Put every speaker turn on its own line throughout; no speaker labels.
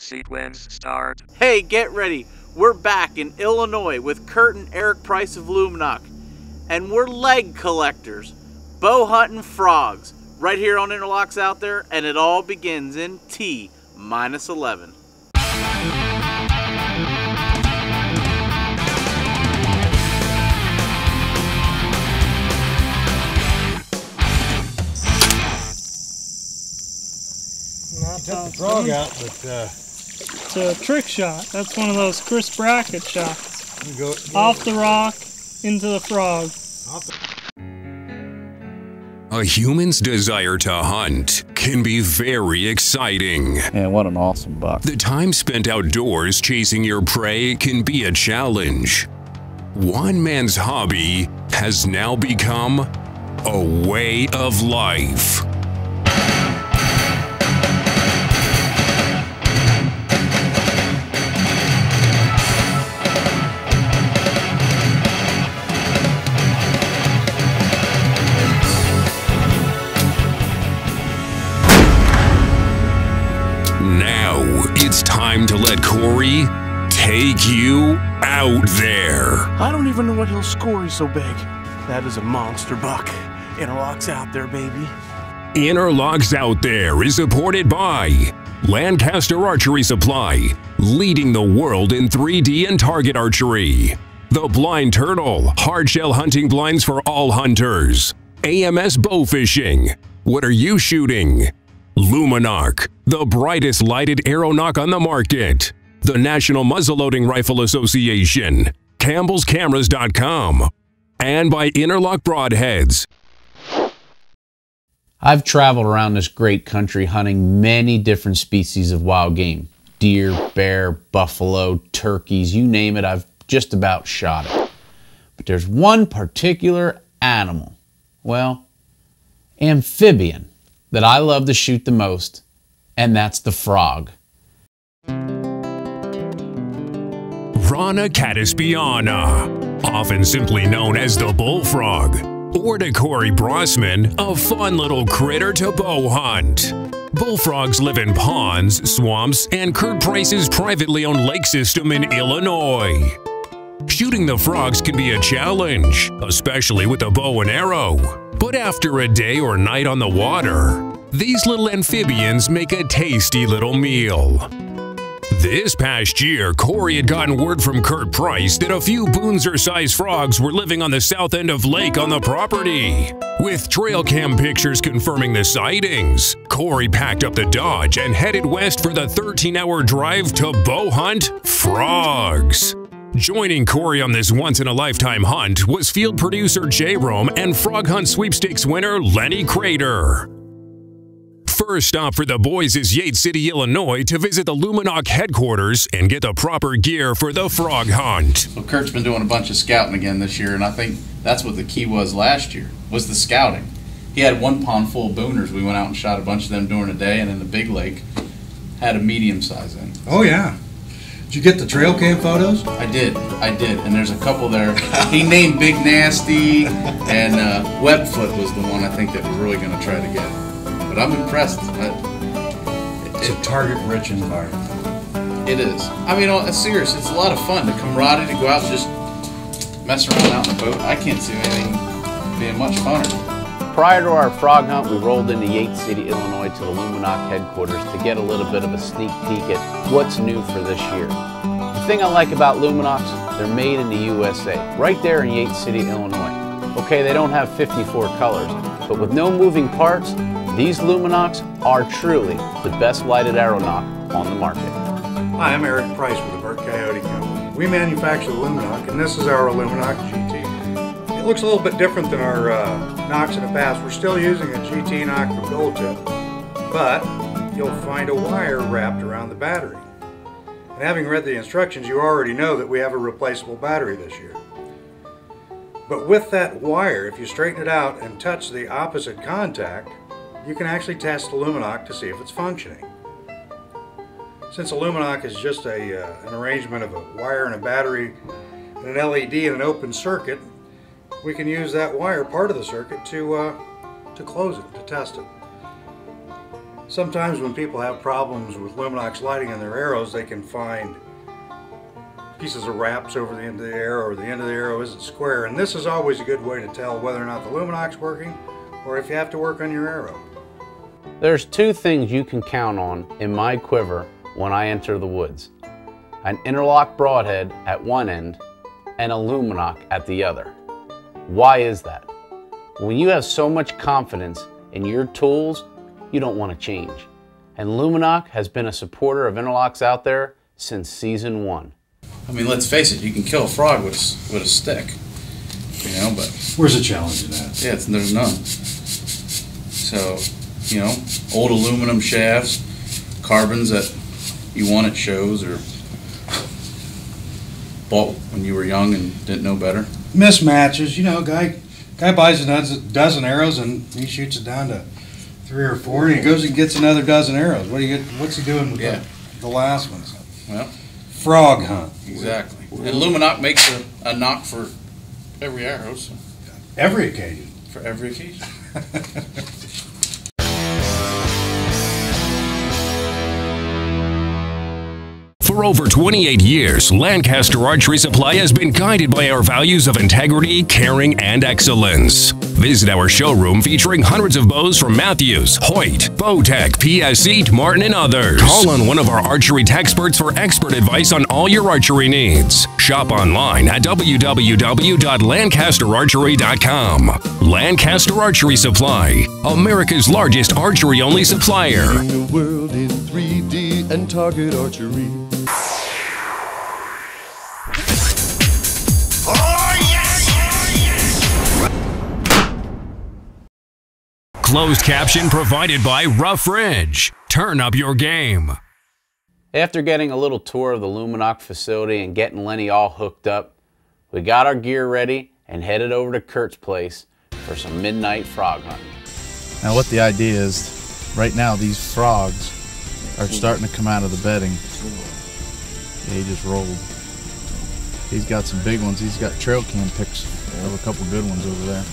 Sequence start.
Hey, get ready. We're back in Illinois with Kurt and Eric Price of Lumenok. And we're leg collectors, bow hunting frogs, right here on Interlocks Out There, and it all begins in T-11.
Took the frog out, but
it's a trick shot. That's one of those Chris Brackett shots.
go
Off the rock, into the frog.
A human's desire to hunt can be very exciting.
Man, what an awesome buck.
The time spent outdoors chasing your prey can be a challenge. One man's hobby has now become a way of life. Now it's time to let Corey take you out there.
I don't even know what he'll score, he's so big. That is a monster buck. Interlocks Out There, baby.
Interlocks Out There is supported by Lancaster Archery Supply, leading the world in 3D and target archery. The Blind Turtle, hardshell hunting blinds for all hunters. AMS Bow Fishing. What are you shooting? Lumenok, the brightest lighted arrow nock on the market. The National Muzzleloading Rifle Association. CampbellsCameras.com. And by Interlock Broadheads.
I've traveled around this great country hunting many different species of wild game. Deer, bear, buffalo, turkeys, you name it, I've just about shot it. But there's one particular animal, well, amphibian, that I love to shoot the most, and that's the frog.
Rana cataspiana, often simply known as the bullfrog, or to Corey Brossman, a fun little critter to bow hunt. Bullfrogs live in ponds, swamps, and Kurt Price's privately owned lake system in Illinois. Shooting the frogs can be a challenge, especially with a bow and arrow. But after a day or night on the water, these little amphibians make a tasty little meal. This past year, Corey had gotten word from Kurt Price that a few Boonzer-sized frogs were living on the south end of lake on the property. With trail cam pictures confirming the sightings, Corey packed up the Dodge and headed west for the 13-hour drive to bow hunt frogs. Joining Corey on this once-in-a-lifetime hunt was field producer J-Rome and Frog Hunt Sweepstakes winner Lenny Crater. First stop for the boys is Yates City, Illinois to visit the Lumenok headquarters and get the proper gear for the frog hunt.
Well, Kurt's been doing a bunch of scouting again this year, and I think that's what the key was last year, was the scouting. He had one pond full of booners. We went out and shot a bunch of them during the day, and in the big lake had a medium size in.
oh yeah. Did you get the trail cam photos?
I did, and there's a couple there. He named Big Nasty, and Webfoot was the one I think that we're really going to try to get. But I'm impressed.
It's a target-rich environment.
It is. I mean, it's serious. It's a lot of fun. The camaraderie to go out and just mess around out in the boat. I can't see anything being much funner.
Prior to our frog hunt, we rolled into Yates City, Illinois to the Lumenok headquarters to get a little bit of a sneak peek at what's new for this year. The thing I like about Lumenoks, they're made in the USA, right there in Yates City, Illinois. Okay, they don't have 54 colors, but with no moving parts, these Lumenoks are truly the best lighted arrow nock on the market.
Hi, I'm Eric Price with the Burt Coyote Company. We manufacture the Lumenok, and this is our Lumenok GT. It looks a little bit different than our nocks in the past. We're still using a GT nock for gold tip, but you'll find a wire wrapped around the battery. And having read the instructions, you already know that we have a replaceable battery this year. But with that wire, if you straighten it out and touch the opposite contact, you can actually test the Lumenok to see if it's functioning. Since a Lumenok is just an arrangement of a wire and a battery and an LED and an open circuit, we can use that wire, part of the circuit, to close it, to test it. Sometimes when people have problems with Lumenoks lighting in their arrows, they can find pieces of wraps over the end of the arrow, or the end of the arrow isn't square, and this is always a good way to tell whether or not the Lumenok's working or if you have to work on your arrow.
There's two things you can count on in my quiver when I enter the woods: an interlock broadhead at one end and a Lumenok at the other. Why is that? When you have so much confidence in your tools, you don't want to change. And Lumenok has been a supporter of interlocks out there since season 1.
I mean, let's face it, you can kill a frog with a stick, you know, but...
Where's the challenge in that?
Yeah, there's none. So, you know, old aluminum shafts, carbons that you won at shows or bought when you were young and didn't know better.
Mismatches, you know, guy buys a dozen arrows and he shoots it down to 3 or 4 and he goes and gets another dozen arrows. What's he doing with the last ones?
Well,
frog hunt.
Exactly. And Lumenok makes a knock for every arrow. So.
Every occasion.
For every occasion.
For over 28 years, Lancaster Archery Supply has been guided by our values of integrity, caring, and excellence. Visit our showroom featuring hundreds of bows from Mathews, Hoyt, Bowtech, PSE, Martin, and others. Call on one of our archery experts for expert advice on all your archery needs. Shop online at www.lancasterarchery.com. Lancaster Archery Supply, America's largest archery-only supplier.
The world in 3D and target archery.
Closed caption provided by Rough Ridge. Turn up your game.
After getting a little tour of the Lumenok facility and getting Lenny all hooked up, we got our gear ready and headed over to Kurt's place for some midnight frog hunting.
Now what the idea is, right now these frogs are starting to come out of the bedding. Yeah, he just rolled. He's got some big ones. He's got trail cam pics of a couple good ones over there.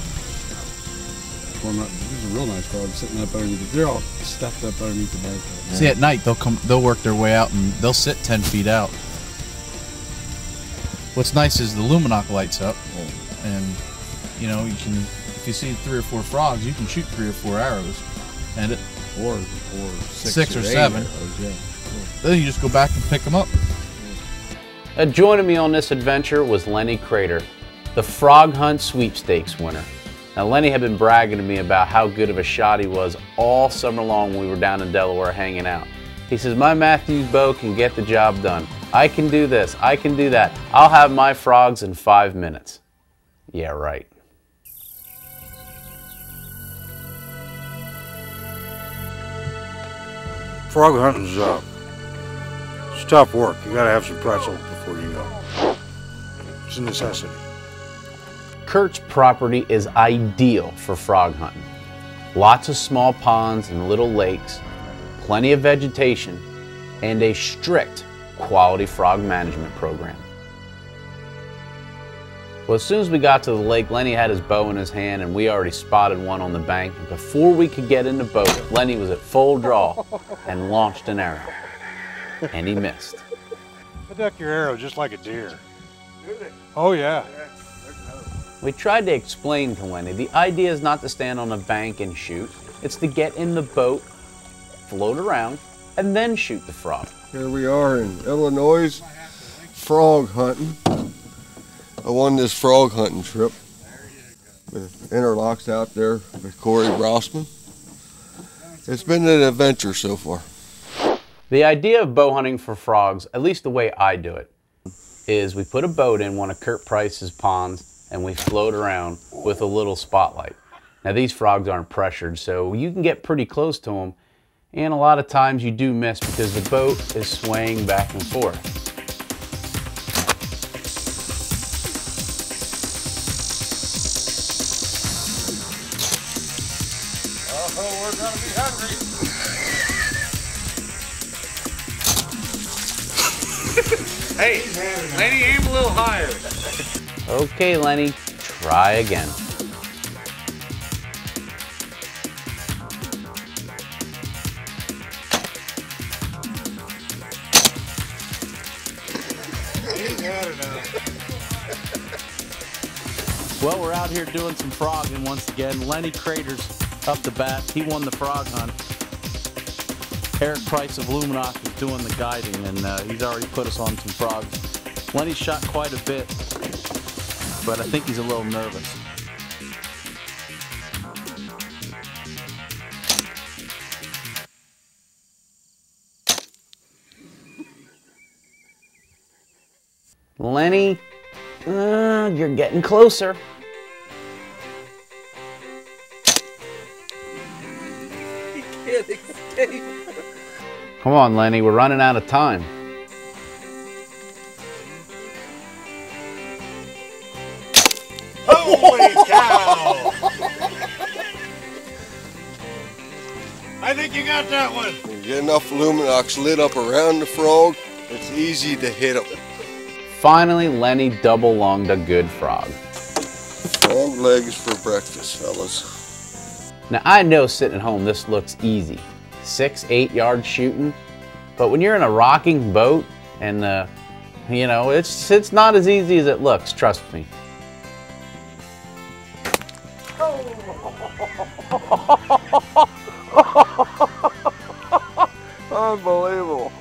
There's a real nice frog sitting up underneath. They're all stuffed up underneath the bed.
See, at night they'll work their way out and they'll sit 10 feet out. What's nice is the Lumenok lights up, and you know, you can, if you see 3 or 4 frogs, you can shoot 3 or 4 arrows, and it
or
6 or 7.
Arrows, yeah.
Then you just go back and pick them up.
Joining me on this adventure was Lenny Crater, the Frog Hunt Sweepstakes winner. Now, Lenny had been bragging to me about how good of a shot he was all summer long when we were down in Delaware hanging out. He says, my Mathews bow can get the job done. I can do this, I can do that. I'll have my frogs in 5 minutes. Yeah, right.
Frog hunting's it's tough work. You gotta have some pretzel before you go. It's a necessity.
Kurt's property is ideal for frog hunting. Lots of small ponds and little lakes, plenty of vegetation, and a strict quality frog management program. Well, as soon as we got to the lake, Lenny had his bow in his hand and we already spotted one on the bank. And before we could get in the boat, Lenny was at full draw and launched an arrow. And he missed.
I duck your arrow just like a deer. Oh yeah.
We tried to explain to Lenny, the idea is not to stand on a bank and shoot. It's to get in the boat, float around, and then shoot the frog.
Here we are in Illinois, frog hunting. I won this frog hunting trip with interlocks out there with Corey Rossman. It's been an adventure so far.
The idea of bow hunting for frogs, at least the way I do it, is we put a boat in one of Kurt Price's ponds and we float around with a little spotlight. Now these frogs aren't pressured, so you can get pretty close to them, and a lot of times you do miss because the boat is swaying back and forth.
Oh, we're gonna be hungry.
Hey, Lenny, aim a little higher.
Okay, Lenny, try again.
Well, we're out here doing some frogging once again. Lenny Crater's up the bat. He won the frog hunt. Eric Price of Lumenok is doing the guiding, and he's already put us on some frogs. Lenny's shot quite a bit, but I think he's a little nervous.
Lenny, you're getting closer.
He can't escape.
Come on, Lenny, we're running out of time.
Holy cow! I think you got that one.
You get enough Lumenoks lit up around the frog, it's easy to hit them.
Finally, Lenny double-lunged a good frog.
Frog legs for breakfast, fellas.
Now, I know sitting at home this looks easy. 6-8 yard shooting. But when you're in a rocking boat and, you know, it's not as easy as it looks, trust me.
Unbelievable.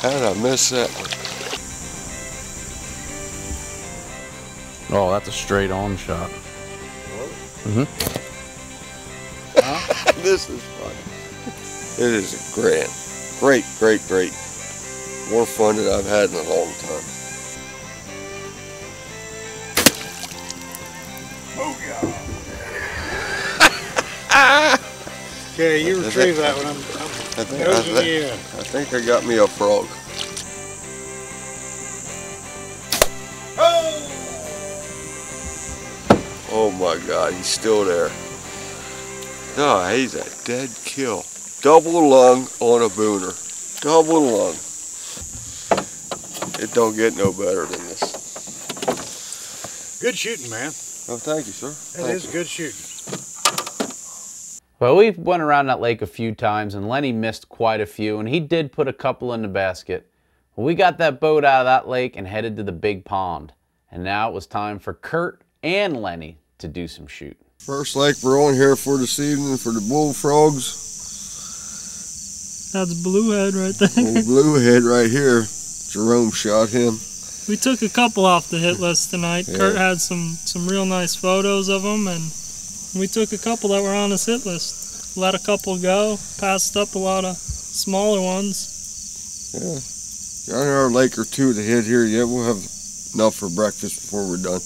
How did I miss that one?
Oh, that's a straight on shot. Mm-hmm.
This is fun. It is a great. More fun than I've had in a long time.
Oh, yeah. Okay, you retrieve that one.
I think I got me a frog. Oh my God, he's still there. No, he's a dead kill. Double lung on a booner. Double lung. It don't get no better than this.
Good shooting, man.
Oh, thank you, sir.
It is good shooting.
Well, we went around that lake a few times, and Lenny missed quite a few, and he did put a couple in the basket. Well, we got that boat out of that lake and headed to the big pond. And now it was time for Kurt and Lenny to do some shooting.
First lake we're on here for this evening for the bullfrogs.
That's Bluehead right there.
Old Bluehead right here. Jerome shot him.
We took a couple off the hit list tonight.
Yeah.
Kurt had some real nice photos of them, and we took a couple that were on his hit list. Let a couple go, passed up a lot of smaller ones.
Yeah. Got another lake or two to hit here yet. We'll have enough for breakfast before we're done.